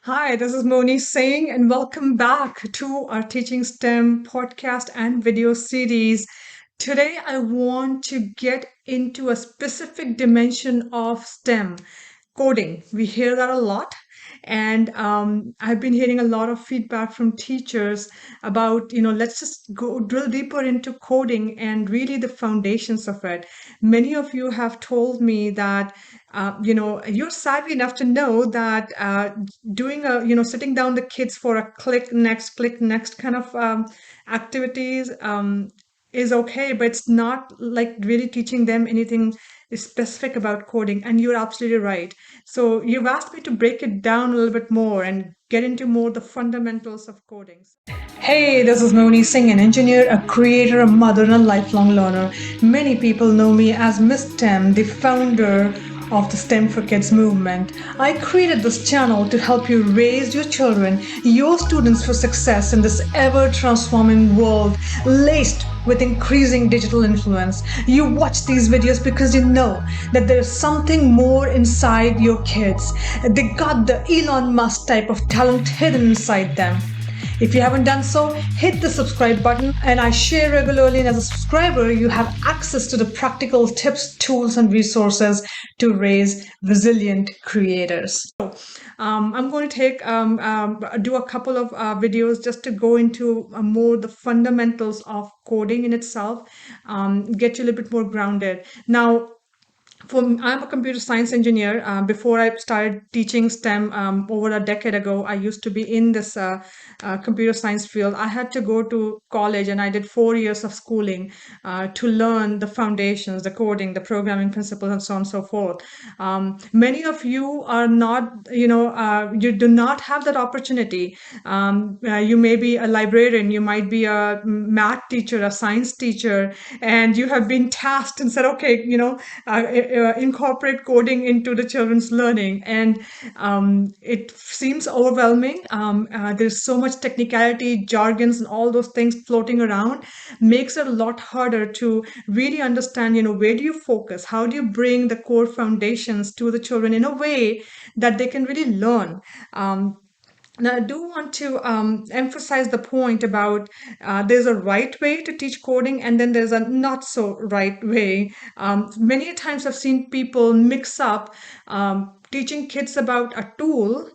Hi, this is Moni Singh, and welcome back to our Teaching STEM podcast and video series. Today, I want to get into a specific dimension of STEM coding. We hear that a lot, and I've been hearing a lot of feedback from teachers about, let's just go drill deeper into coding and really the foundations of it. Many of you have told me that you're savvy enough to know that doing sitting down the kids for a click next kind of activities is okay, but it's not like really teaching them anything specific about coding. And you're absolutely right. So you've asked me to break it down a little bit more and get into more the fundamentals of coding. Hey, this is Moni Singh, an engineer, a creator, a mother, and a lifelong learner. Many people know me as Miss STEM, the founder of the STEM for Kids movement. I created this channel to help you raise your children, your students, for success in this ever transforming world laced with increasing digital influence. You watch these videos because you know that there's something more inside your kids. They got the Elon Musk type of talent hidden inside them. If you haven't done so, hit the subscribe button, and I share regularly. And as a subscriber, you have access to the practical tips, tools, and resources to raise resilient creators. I'm going to do a couple of videos just to go into more the fundamentals of coding in itself, get you a little bit more grounded. Now, I'm a computer science engineer. Before I started teaching STEM over a decade ago, I used to be in this computer science field. I had to go to college and I did 4 years of schooling to learn the foundations, the coding, the programming principles, and so on and so forth. Many of you are not, you do not have that opportunity. You may be a librarian, you might be a math teacher, a science teacher, and you have been tasked and said, okay, incorporate coding into the children's learning. And it seems overwhelming. There's so much technicality, jargons, and all those things floating around, makes it a lot harder to really understand, where do you focus? How do you bring the core foundations to the children in a way that they can really learn? Now, I do want to emphasize the point about there's a right way to teach coding, and then there's a not so right way. Many times I've seen people mix up teaching kids about a tool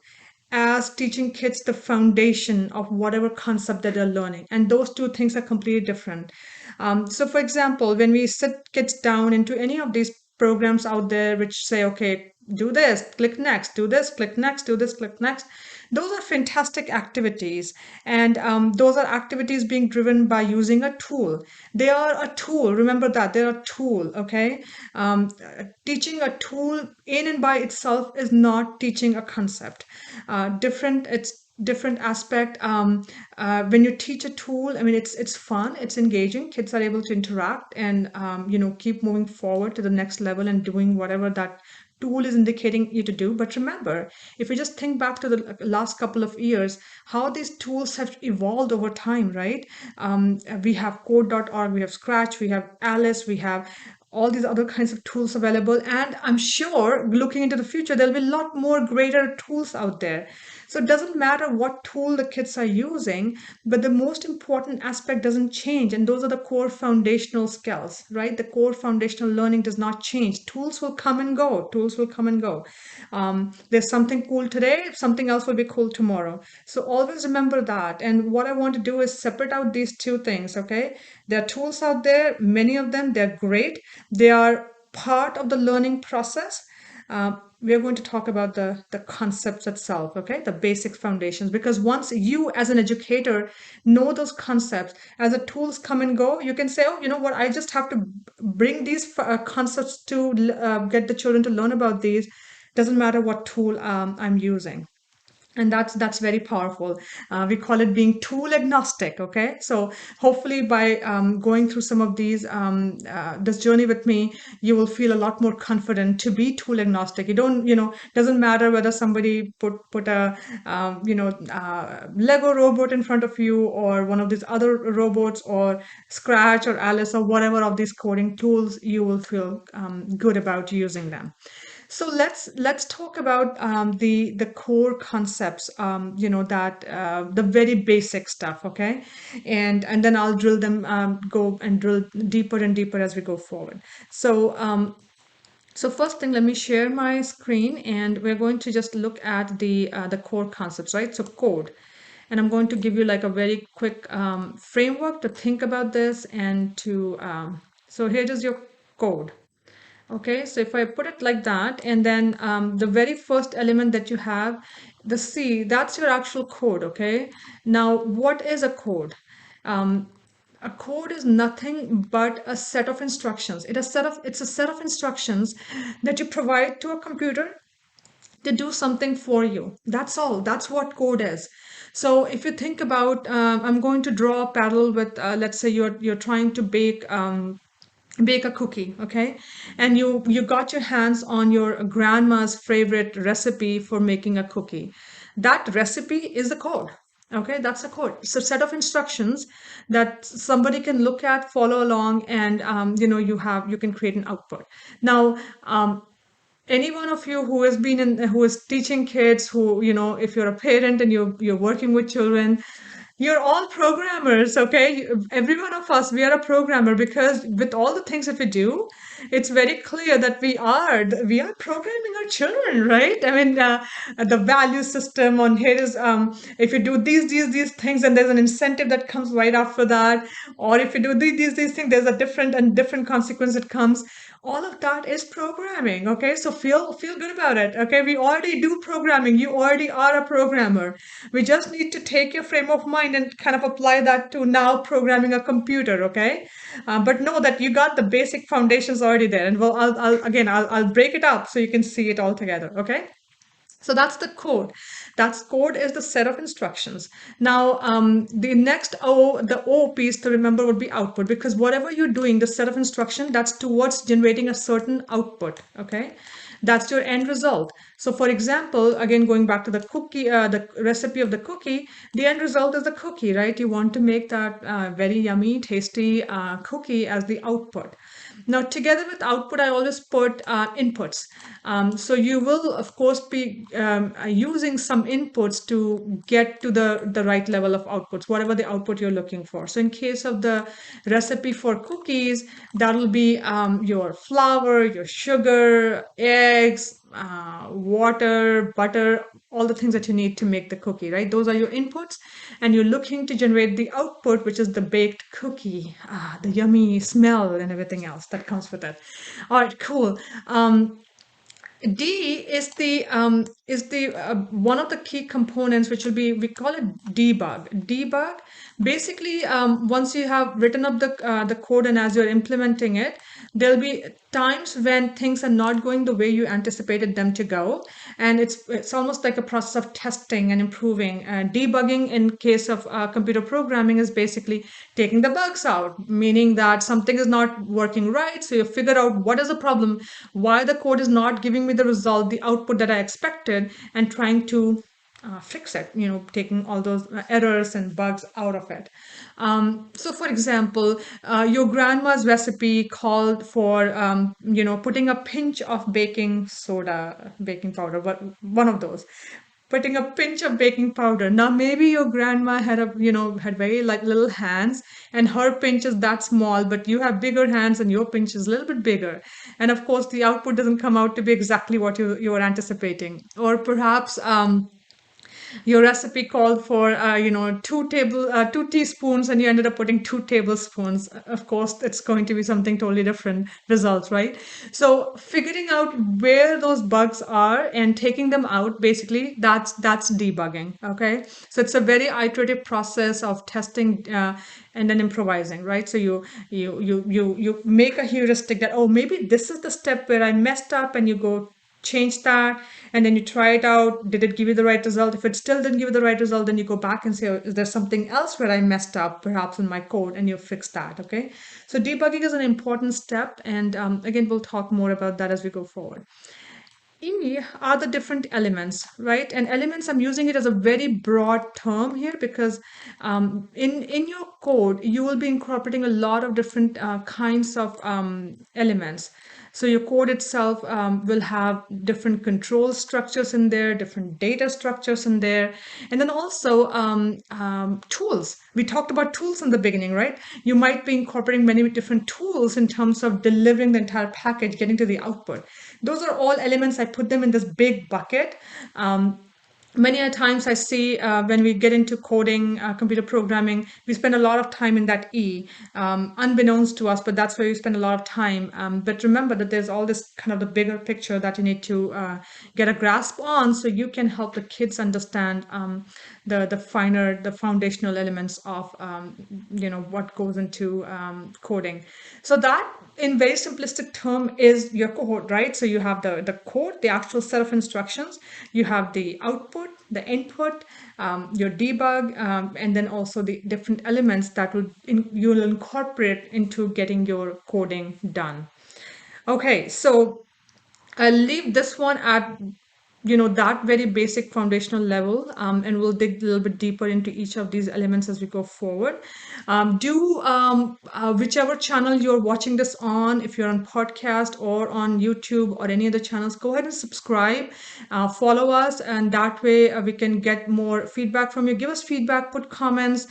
as teaching kids the foundation of whatever concept that they're learning. And those two things are completely different. So, for example, when we sit kids down into any of these programs out there which say, okay, do this, click next, do this, click next, do this, click next. Those are fantastic activities. And those are activities being driven by using a tool. They are a tool. Remember that they're a tool, okay? Teaching a tool in and by itself is not teaching a concept. It's different aspect. When you teach a tool, I mean, it's fun, it's engaging. Kids are able to interact and keep moving forward to the next level and doing whatever that tool is indicating you to do. But remember, if you just think back to the last couple of years, how these tools have evolved over time, right? We have code.org, we have Scratch, we have Alice, we have all these other kinds of tools available. And I'm sure looking into the future, there'll be a lot more greater tools out there. So it doesn't matter what tool the kids are using, but the most important aspect doesn't change. And those are the core foundational skills, right? The core foundational learning does not change. Tools will come and go. Tools will come and go. There's something cool today, something else will be cool tomorrow. So always remember that. And what I want to do is separate out these two things, okay? There are tools out there, many of them, they're great. They are part of the learning process. We are going to talk about the concepts itself, okay, the basic foundations, because once you as an educator know those concepts, as the tools come and go, you can say, oh, you know what, I just have to bring these concepts to get the children to learn about these. Doesn't matter what tool I'm using. And that's very powerful. We call it being tool agnostic. Okay, so hopefully by going through some of these this journey with me, you will feel a lot more confident to be tool agnostic. You don't, doesn't matter whether somebody put a Lego robot in front of you, or one of these other robots, or Scratch or Alice or whatever of these coding tools. You will feel good about using them. So let's talk about the core concepts, that the very basic stuff, okay? And then I'll drill them, go and drill deeper and deeper as we go forward. So first thing, let me share my screen, and we're going to just look at the core concepts, right? So code, and I'm going to give you like a very quick framework to think about this and to so here is your code. Okay, so if I put it like that, and then the very first element that you have, the C, that's your actual code. Okay, now what is a code? Um, a code is nothing but a set of instructions. It's a set of instructions that you provide to a computer to do something for you. That's all. That's what code is. So if you think about, I'm going to draw a parallel with, let's say you're trying to bake a cookie, okay? And you got your hands on your grandma's favorite recipe for making a cookie. That recipe is the code. Okay, that's a code. It's a set of instructions that somebody can look at, follow along, and you can create an output. Now, any one of you who has been in who is teaching kids, who, if you're a parent and you're working with children, you're all programmers. Okay, every one of us, we are a programmer, because with all the things that we do, it's very clear that we are programming our children, right? I mean, the value system on here is, if you do these things, and there's an incentive that comes right after that, or if you do these things, there's a different consequence that comes. All of that is programming. Okay, so feel good about it. Okay, we already do programming. You already are a programmer. We just need to take your frame of mind and kind of apply that to now programming a computer. Okay, but know that you got the basic foundations already there. And well, I'll break it up so you can see it all together. Okay, so that's the code. That's code is the set of instructions. Now, the next the O piece to remember would be output, because whatever you're doing, the set of instruction, that's towards generating a certain output. Okay, that's your end result. So, for example, again going back to the cookie, the recipe of the cookie, the end result is the cookie, right? You want to make that very yummy, tasty cookie as the output. Now, together with output, I always put inputs. So you will, of course, be using some inputs to get to the right level of outputs, whatever the output you're looking for. So in case of the recipe for cookies, that'll be your flour, your sugar, eggs, water, butter, all the things that you need to make the cookie, right? Those are your inputs, and you're looking to generate the output, which is the baked cookie, the yummy smell and everything else that comes with it. All right, cool. D is the one of the key components, which will be, we call it debug. Debug, basically, once you have written up the code, and as you're implementing it, there'll be times when things are not going the way you anticipated them to go, and it's almost like a process of testing and improving. Debugging in case of computer programming is basically taking the bugs out, meaning that something is not working right. So you figure out what is the problem, why the code is not giving me the result, the output that I expected, and trying to fix it, taking all those errors and bugs out of it. So, for example, your grandma's recipe called for, putting a pinch of baking soda, baking powder, but one of those. Putting a pinch of baking powder. Now, maybe your grandma had very like little hands, and her pinch is that small, but you have bigger hands, and your pinch is a little bit bigger. And of course, the output doesn't come out to be exactly what you were anticipating. Or perhaps, your recipe called for, 2 teaspoons, and you ended up putting 2 tablespoons. Of course, it's going to be something totally different results, right? So figuring out where those bugs are and taking them out, basically, that's debugging. Okay, so it's a very iterative process of testing, and then improvising, right? So you make a heuristic that, oh, maybe this is the step where I messed up, and you go change that, and then you try it out. Did it give you the right result? If it still didn't give you the right result, then you go back and say, oh, is there something else where I messed up, perhaps in my code, and you fix that. Okay, so debugging is an important step, and again, we'll talk more about that as we go forward. E are the different elements, right? And elements, I'm using it as a very broad term here, because in your code, you will be incorporating a lot of different kinds of elements. So your code itself will have different control structures in there, different data structures in there, and then also tools. We talked about tools in the beginning, right? You might be incorporating many different tools in terms of delivering the entire package, getting to the output. Those are all elements. I put them in this big bucket. Many a times I see when we get into coding, computer programming, we spend a lot of time in that unbeknownst to us, but that's where you spend a lot of time. But remember that there's all this kind of the bigger picture that you need to get a grasp on, so you can help the kids understand the foundational elements of what goes into coding. So that, in very simplistic term, is your code, right? So you have the code, the actual set of instructions, you have the output, the input, your debug, and then also the different elements that you'll incorporate into getting your coding done. Okay, so I'll leave this one at that very basic foundational level, and we'll dig a little bit deeper into each of these elements as we go forward. Do whichever channel you're watching this on, if you're on podcast or on YouTube or any other channels, go ahead and subscribe, follow us, and that way we can get more feedback from you. Give us feedback, put comments,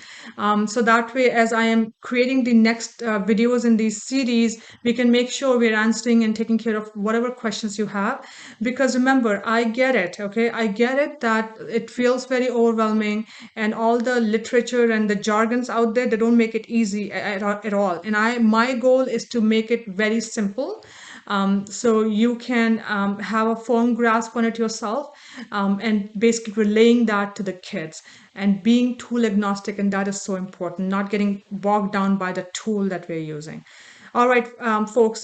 so that way, as I am creating the next videos in these series, we can make sure we're answering and taking care of whatever questions you have. Because remember, I get it, okay? I get it that it feels very overwhelming, and all the literature and the jargons out there, they don't make it easy at all. And my goal is to make it very simple, so you can have a firm grasp on it yourself, and basically relaying that to the kids and being tool agnostic. And that is so important, not getting bogged down by the tool that we're using. All right, folks,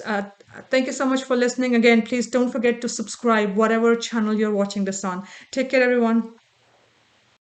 thank you so much for listening. Again, please don't forget to subscribe, whatever channel you're watching this on. Take care, everyone.